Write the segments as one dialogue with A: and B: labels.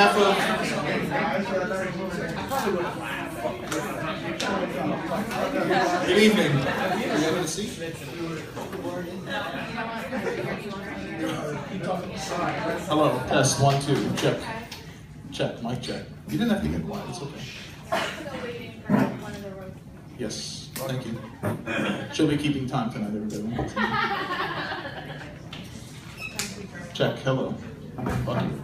A: behalf of... Good evening. You have a seat? Hello, test, 1, 2, check. Check, mic check. You didn't have to get quiet, it's okay. Yes, thank you. She'll be keeping time tonight, everybody. Check, hello. Fuck you.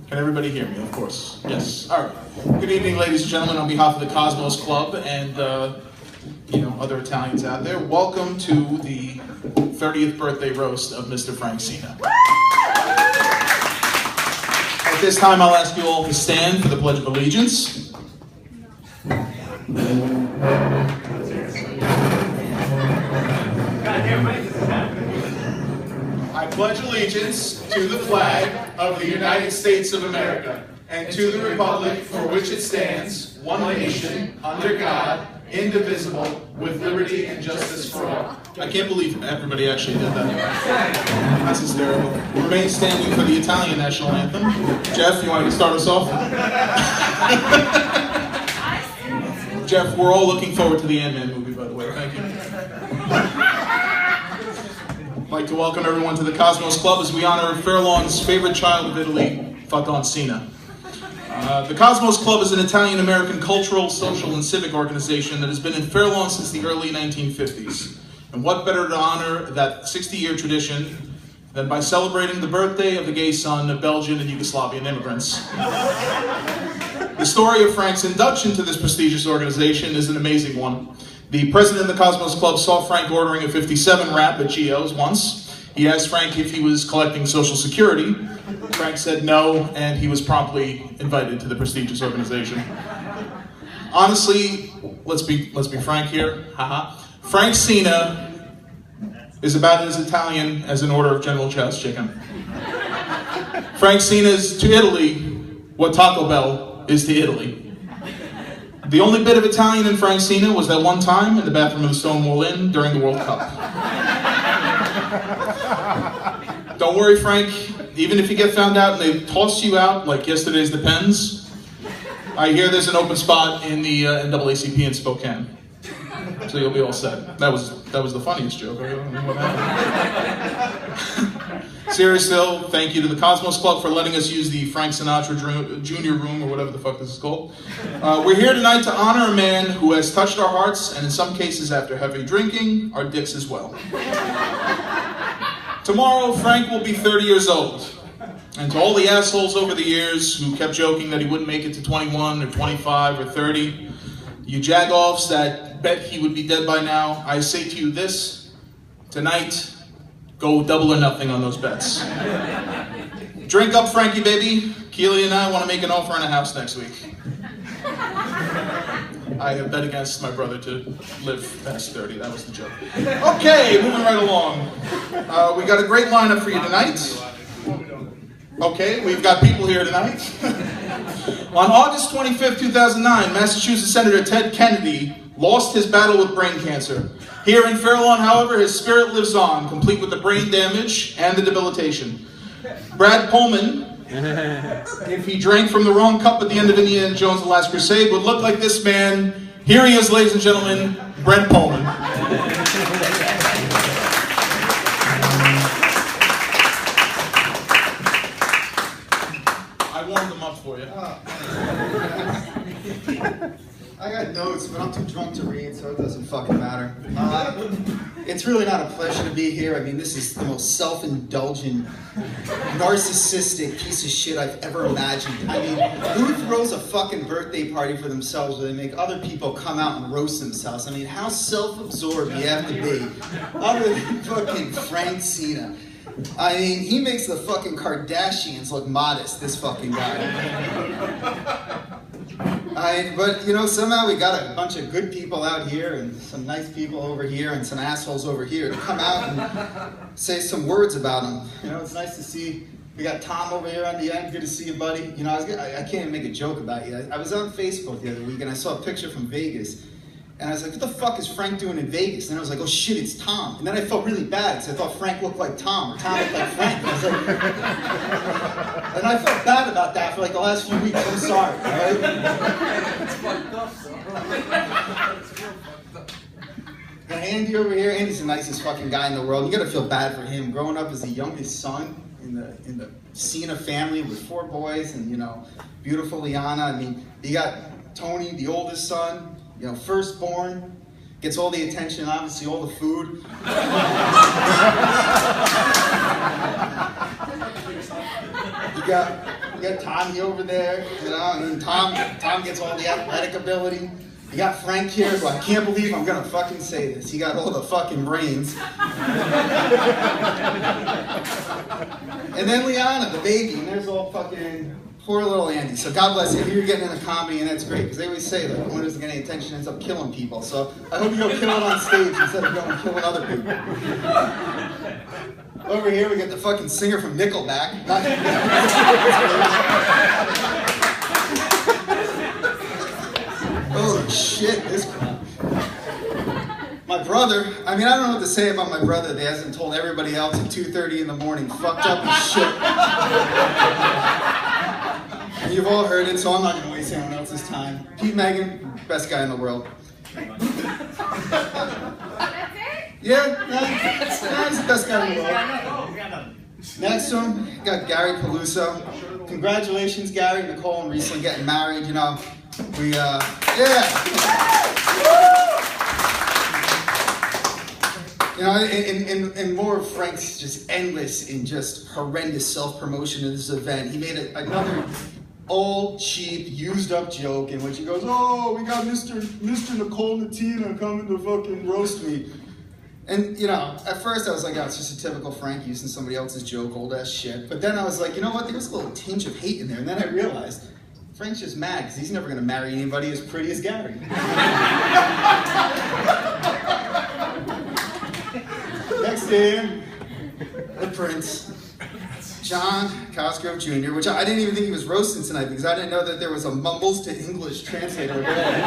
A: Can everybody hear me? Of course. Yes. All right. Good evening, ladies and gentlemen. On behalf of the Cosmos Club and other Italians out there, welcome to the 30th birthday roast of Mr. Frank Cena. At this time, I'll ask you all to stand for the Pledge of Allegiance. I pledge allegiance to the flag of the United States of America and to the republic for which it stands, one nation, under God, indivisible, with liberty and justice for all. I can't believe everybody actually did that. That's hysterical. Remain standing for the Italian national anthem. Jeff, you want to start us off? Jeff, we're all looking forward to the Ant-Man movie, by the way. Thank you. I'd like to welcome everyone to the Cosmos Club as we honor Fairlawn's favorite child of Italy, Faton Cena. The Cosmos Club is an Italian-American cultural, social, and civic organization that has been in Fairlawn since the early 1950s. And what better to honor that 60-year tradition than by celebrating the birthday of the gay son of Belgian and Yugoslavian immigrants. The story of Frank's induction to this prestigious organization is an amazing one. The president of the Cosmos Club saw Frank ordering a 57 rap at Gio's once. He asked Frank if he was collecting Social Security. Frank said no, and he was promptly invited to the prestigious organization. Honestly, let's be frank here. Frank Cena is about as Italian as an order of General Chow's chicken. Frank Cena is to Italy what Taco Bell is to Italy. The only bit of Italian in Frank Cena was that one time in the bathroom of the Stonewall Inn during the World Cup. Don't worry, Frank. Even if you get found out and they toss you out like yesterday's Depends, I hear there's an open spot in the NAACP in Spokane. So you'll be all set. That was the funniest joke. I don't know what happened. Seriously though, thank you to the Cosmos Club for letting us use the Frank Sinatra Jr. room, or whatever the fuck this is called. We're here tonight to honor a man who has touched our hearts, and in some cases after heavy drinking, our dicks as well. Tomorrow, Frank will be 30 years old. And to all the assholes over the years who kept joking that he wouldn't make it to 21 or 25 or 30, you jagoffs that bet he would be dead by now, I say to you this, tonight, go double or nothing on those bets. Drink up, Frankie, baby. Keely and I want to make an offer on a house next week. I have bet against my brother to live past 30. That was the joke. Okay, moving right along. We got a great lineup for you tonight. Okay, we've got people here tonight. On August 25th, 2009, Massachusetts Senator Ted Kennedy lost his battle with brain cancer. Here in Fairlawn, however, his spirit lives on, complete with the brain damage and the debilitation. Brad Pullman, if he drank from the wrong cup at the end of Indiana Jones' The Last Crusade, would look like this man. Here he is, ladies and gentlemen, Brent Pullman. I warmed them up for you.
B: I got notes, but I'm too drunk to read, so it doesn't fucking matter. It's really not a pleasure to be here. I mean, this is the most self-indulgent, narcissistic piece of shit I've ever imagined. I mean, who throws a fucking birthday party for themselves where they make other people come out and roast themselves? I mean, how self-absorbed you have to be, other than fucking Frank Cena. I mean, he makes the fucking Kardashians look modest, this fucking guy. But, you know, somehow we got a bunch of good people out here and some nice people over here and some assholes over here to come out and say some words about him. You know, it's nice to see. We got Tom over here on the end. Good to see you, buddy. You know, I can't even make a joke about you. I was on Facebook the other week and I saw a picture from Vegas. And I was like, what the fuck is Frank doing in Vegas? And I was like, oh shit, it's Tom. And then I felt really bad because I thought Frank looked like Tom, or Tom looked like Frank. And I was like, and I felt bad about that for like the last few weeks. I'm sorry, right?
C: It's fucked up, so.
B: Got Andy over here. Andy's the nicest fucking guy in the world. You gotta feel bad for him. Growing up as the youngest son in the Cena family with 4 boys and, you know, beautiful Liana. I mean, you got Tony, the oldest son, you know, firstborn, gets all the attention, obviously all the food. You got Tommy over there, you know, and then Tom gets all the athletic ability. You got Frank here, who I can't believe I'm gonna fucking say this. He got all the fucking brains. And then Liana, the baby, and there's all fucking poor little Andy. So God bless you. You're getting into comedy, and that's great, because they always say that one who doesn't get any attention ends up killing people. So I hope you go kill it on stage instead of going and killing other people. Over here, we got the fucking singer from Nickelback. Oh shit, this crap. My brother, I mean, I don't know what to say about my brother that hasn't told everybody else at 2:30 in the morning, fucked up as shit. And you've all heard it, so I'm not gonna waste anyone else's time. Pete Megan, best guy in the world. Yeah, he's the best guy in the world. Next to him, got Gary Peluso. Congratulations, Gary and Nicole, on recently getting married. You know, yeah. You know, and more of Frank's just endless and just horrendous self-promotion of this event. He made another old, cheap, used-up joke in which he goes, "Oh, we got Mr. Nicole Natina coming to fucking roast me." And, you know, at first I was like, oh, it's just a typical Frank using somebody else's joke, old-ass shit. But then I was like, you know what, there was a little tinge of hate in there. And then I realized, Frank's just mad because he's never going to marry anybody as pretty as Gary. Next to him, the Prince, John Cosgrove Jr., which I didn't even think he was roasting tonight because I didn't know that there was a Mumbles to English translator available.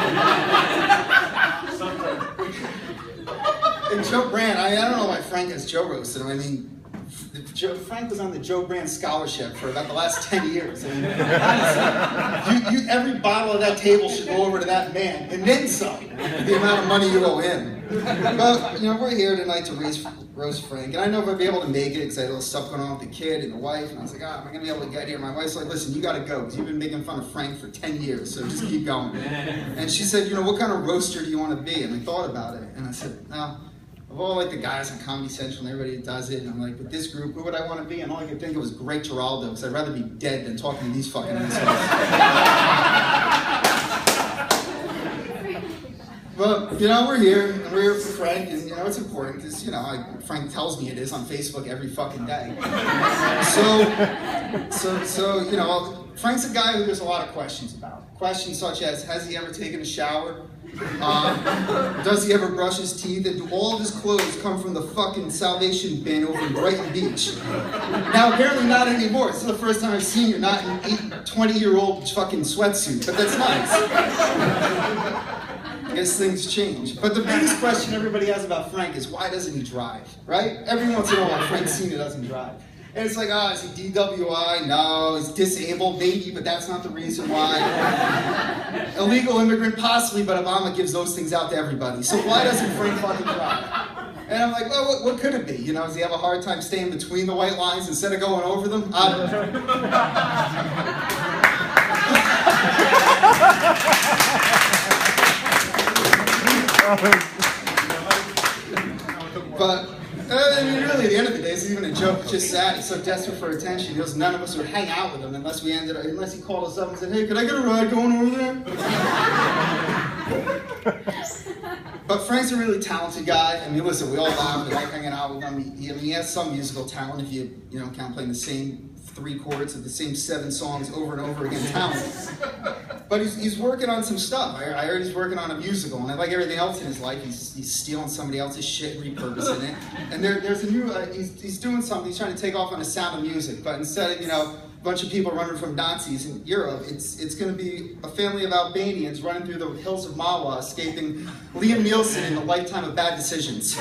B: And Joe Brand, I don't know why Frank has Joe roasted him. I mean, Frank was on the Joe Brand scholarship for about the last 10 years. I mean, honestly, every bottle of that table should go over to that man, and then some, the amount of money you owe him. But, you know, we're here tonight to roast Frank, and I know if I'd be able to make it because I had a little stuff going on with the kid and the wife, and I was like, am I going to be able to get here? My wife's like, listen, you got to go, because you've been making fun of Frank for 10 years, so just keep going. And she said, you know, what kind of roaster do you want to be? And I thought about it, and I said, no. Of all like the guys on Comedy Central and everybody that does it, and I'm like, with this group, who would I want to be? And all I could think of was Greg Giraldo, because I'd rather be dead than talking to these fucking assholes. But, you know, we're here, and we're here for Frank, and, you know, it's important, because, you know, Frank tells me it is on Facebook every fucking day. So, you know, Frank's a guy who there's a lot of questions about. Questions such as, has he ever taken a shower? Does he ever brush his teeth? And do all of his clothes come from the fucking Salvation bin over in Brighton Beach? Now, apparently not anymore. This is the first time I've seen you not in an 20-year-old fucking sweatsuit, but that's nice. I guess things change. But the biggest question everybody has about Frank is, why doesn't he drive, right? Every once in a while, Frank Cena doesn't drive. And it's like, is he DWI? No. He's disabled? Maybe, but that's not the reason why. Illegal immigrant? Possibly, but Obama gives those things out to everybody. So why doesn't Frank fucking drive? And I'm like, well, what could it be? You know, does he have a hard time staying between the white lines instead of going over them? I don't know. But, I mean, really, at the end of the day, it's even a joke. It's just sad. He's so desperate for attention. He goes, none of us would hang out with him unless he called us up and said, hey, could I get a ride going over there? But Frank's a really talented guy. I mean, listen, we all laugh. We like hanging out with him. He has some musical talent if you count playing the same 3 chords of the same 7 songs over and over again. Talent. But he's working on some stuff. I heard he's working on a musical, and like everything else in his life, he's stealing somebody else's shit and repurposing it. And there's a new, he's doing something, he's trying to take off on the Sound of Music, but instead of, bunch of people running from Nazis in Europe. It's going to be a family of Albanians running through the hills of Mawa, escaping Liam Nielsen in a lifetime of bad decisions.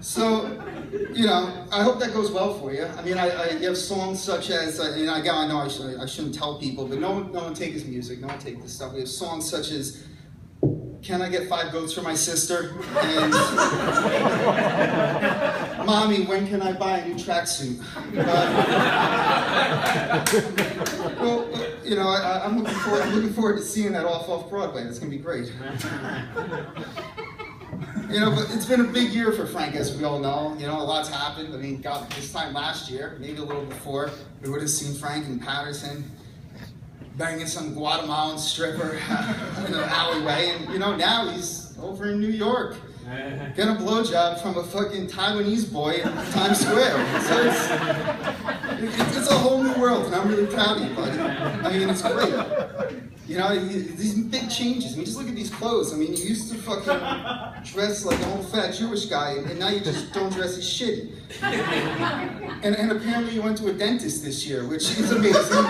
B: So, you know, I hope that goes well for you. I mean, you have songs such as, and I know I shouldn't tell people, but no one take his music, no one take this stuff. We have songs such as, "Can I get 5 goats for my sister?" And "Mommy, when can I buy a new tracksuit?" Well, you know, I'm looking forward to seeing that off Broadway. It's gonna be great. You know, but it's been a big year for Frank, as we all know. You know, a lot's happened. I mean, God, this time last year, maybe a little before, we would have seen Frank in Patterson banging some Guatemalan stripper in an alleyway, and you know, now he's over in New York getting a blowjob from a fucking Taiwanese boy in Times Square. So it's a whole new world, and I'm really proud of you, buddy. I mean, it's great. You know, these big changes. I mean, just look at these clothes. I mean, you used to fucking dress like an old fat Jewish guy, and now you just don't dress as shitty. And apparently you went to a dentist this year, which is amazing.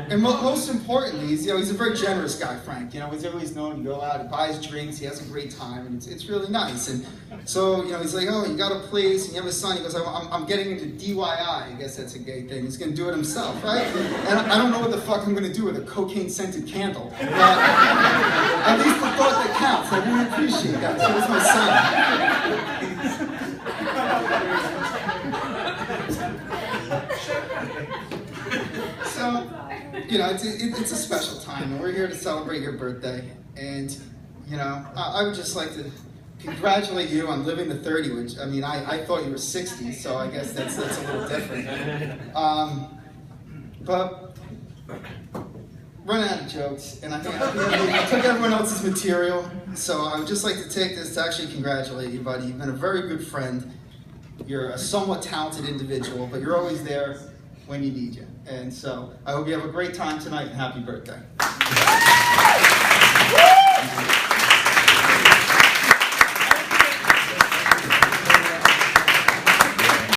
B: And most importantly, he's a very generous guy, Frank. You know, he's always known to go out, he buys drinks, he has a great time, and it's really nice. And so, you know, he's like, "Oh, you got a place, and you have a son." He goes, I'm getting into DIY. I guess that's a gay thing. He's going to do it himself, right? And I don't know what the fuck I'm going to do with a cocaine-scented candle. But at least the thought that counts. I really appreciate that. So it's my son. So, you know, it's a special time, and we're here to celebrate your birthday. And, you know, I would just like to congratulate you on living to 30, which, I mean, I thought you were 60, so I guess that's a little different. But run out of jokes, and I think I took everyone else's material, so I would just like to take this to actually congratulate you, buddy. You've been a very good friend. You're a somewhat talented individual, but you're always there when you need you. And so I hope you have a great time tonight, and happy birthday.